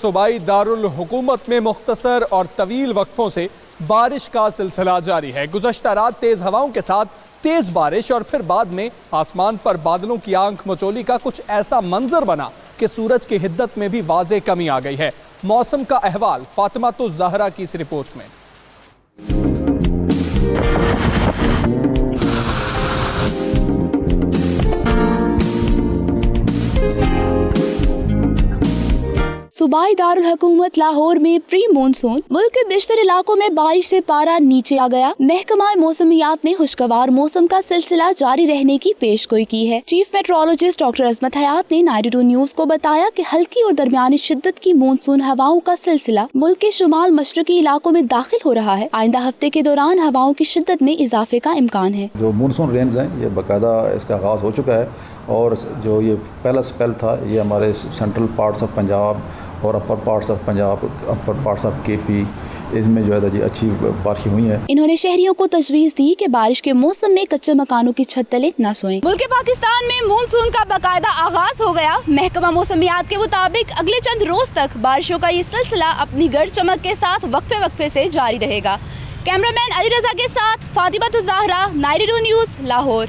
सूबाई दारुल हुकूमत में मुख्तसर और तवील वक्फों से बारिश का सिलसिला जारी है। गुज़श्ता रात तेज हवाओं के साथ तेज बारिश और फिर बाद में आसमान पर बादलों की आंख मचोली का कुछ ऐसा मंजर बना कि सूरज की हिद्दत में भी वाज़े कमी आ गई है। मौसम का अहवाल फातिमा तो ज़हरा की इस रिपोर्ट में। सूबाई दारुल हुकूमत लाहौर में प्री मानसून मुल्क के बेशतर इलाकों में बारिश से पारा नीचे आ गया। महकमा मौसमियात ने खुशगवार मौसम का सिलसिला जारी रहने की पेशगोई की है। चीफ मेट्रोलॉजिस्ट डॉक्टर अजमत हयात ने 92 न्यूज को बताया कि हल्की और दरमियानी शिद्दत की मानसून हवाओं का सिलसिला मुल्क के शुमाल मशरकी इलाकों में दाखिल हो रहा है। आइंदा हफ्ते के दौरान हवाओं की शिद्दत में इजाफे का इम्कान है। जो मानसून रेंज है ये बाकायदा इसका आगाज़ हो चुका है और जो ये पहला स्पेल था ये हमारे सेंट्रल पार्ट्स ऑफ पंजाब और upper parts of Punjab, upper parts of KP, इसमें जो है जी अच्छी बारिशें हुई हैं। इन्होंने शहरियों को तजवीज़ दी कि बारिश के मौसम में कच्चे मकानों की छत तले न सोएं। मुल्क पाकिस्तान में मानसून का बाकायदा आगाज हो गया। महकमा मौसमियात के मुताबिक अगले चंद रोज तक बारिशों का ये सिलसिला अपनी गर्द चमक के साथ वक्फे वक्फे से जारी रहेगा। कैमरामैन अली रजा के साथ फातिमा तो ज़हरा, 92 न्यूज़, लाहौर।